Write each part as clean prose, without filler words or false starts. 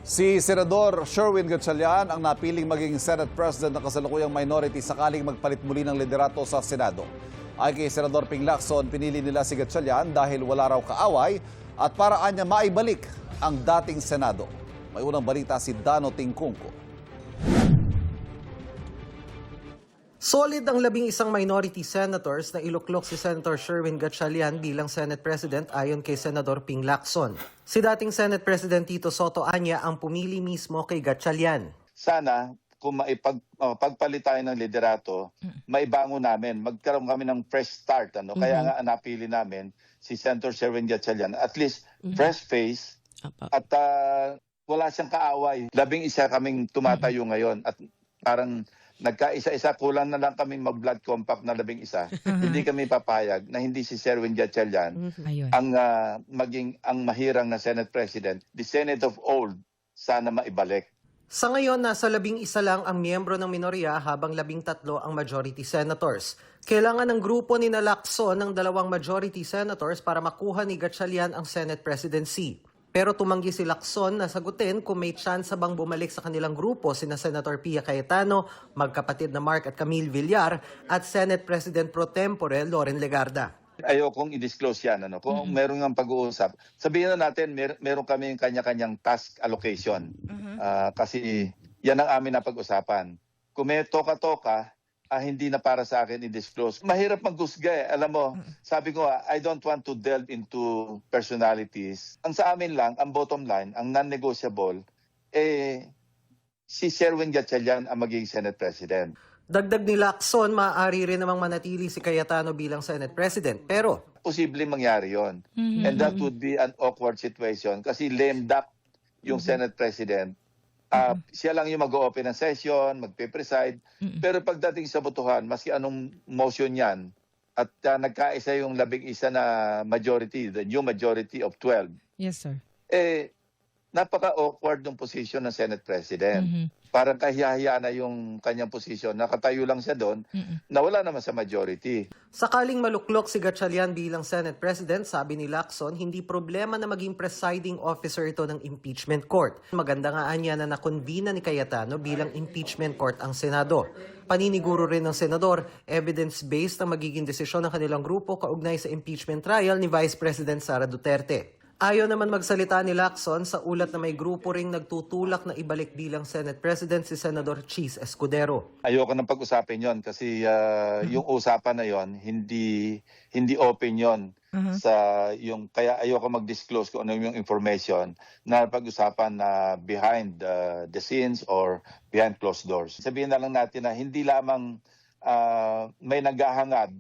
Si Senador Sherwin Gatchalian ang napiling maging Senate President ng kasalukuyang minority sakaling magpalit muli ng liderato sa Senado. Ay kay Senador Ping Lacson, pinili nila si Gatchalian dahil wala raw kaaway at paraan niya maibalik ang dating Senado. May unang balita si Dano Tingkungko. Solid ang 11 minority senators na iluklok si Senator Sherwin Gatchalian bilang Senate President ayon kay Senador Ping Lacson. Si dating Senate President Tito Soto Anya ang pumili mismo kay Gatchalian. Sana kung pagpalit tayo ng liderato, maibangon namin, magkaroon kami ng fresh start. Kaya nga napili namin si Senator Sherwin Gatchalian. At least fresh face at wala siyang kaaway. 11 kaming tumatayo ngayon at parang nagkaisa-isa, kulang na lang kami mag-blood compact na 11. Hindi kami papayag na hindi si Sherwin Gatchalian ang maging ang mahirang na Senate President. The Senate of old, sana maibalik. Sa ngayon, nasa 11 lang ang miyembro ng minorya habang 13 ang majority senators. Kailangan ng grupo ni Lacson ng 2 majority senators para makuha ni Gatchalian ang Senate presidency. Pero tumanggi si Lacson na sagutin kung may chance bang bumalik sa kanilang grupo sina Senator Pia Cayetano, magkapatid na Mark at Camille Villar at Senate President Pro Tempore Loren Legarda. Ayokong i-disclose yan. Kung meron ng pag-uusap, sabihin na natin meron kami yung kanya-kanyang task allocation. Kasi yan ang amin na pag-usapan. Kung may toka-toka, hindi na para sa akin i-disclose. Mahirap maghusga eh. Alam mo, sabi ko I don't want to delve into personalities. Ang sa amin lang, ang bottom line, ang non-negotiable, si Sherwin Gatchalian ang magiging Senate President. Dagdag ni Lacson, maaari rin namang manatili si Cayetano bilang Senate President. Pero posibleng mangyari yon. And that would be an awkward situation kasi lame duck yung Senate President. Siya lang yung mag-o-open ng session, magpe-preside. Pero pagdating sa botohan, maski anong motion yan, at nagkaisa yung 11 na majority, the new majority of 12. Yes, sir. Napaka-awkward ng position ng Senate President. Parang kahiyahiya na yung kanyang posisyon. Nakatayo lang siya doon, nawala naman sa majority. sakaling maluklok si Gatchalian bilang Senate President, sabi ni Lacson, hindi problema na maging presiding officer ito ng impeachment court. Maganda nga anya na nakonvina ni Cayetano bilang impeachment court ang Senado. Paniniguro rin ng Senador, evidence-based ang magiging desisyon ng kanilang grupo kaugnay sa impeachment trial ni Vice President Sara Duterte. Ayaw naman magsalita ni Lacson sa ulat na may grupo ring nagtutulak na ibalik bilang Senate President si Senador Chis Escudero. Ayoko nang pag-usapin yon kasi yung usapan na yon hindi open yon. Kaya ayoko mag-disclose kung ano yung information na pag-usapan na behind the scenes or behind closed doors. Sabihin na lang natin na hindi lamang may naghahangad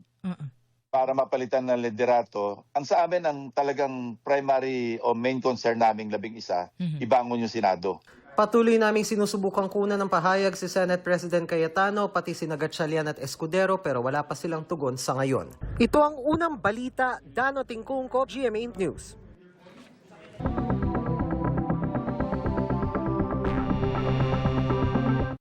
para mapalitan ng liderato. Ang sa amin, ang talagang primary o main concern naming 11, ibangon yung Senado. Patuloy naming sinusubukang kunan ng pahayag si Senate President Cayetano pati si Gatchalian at Escudero pero wala pa silang tugon sa ngayon. Ito ang unang balita, Dano Tingkungko, GMA News.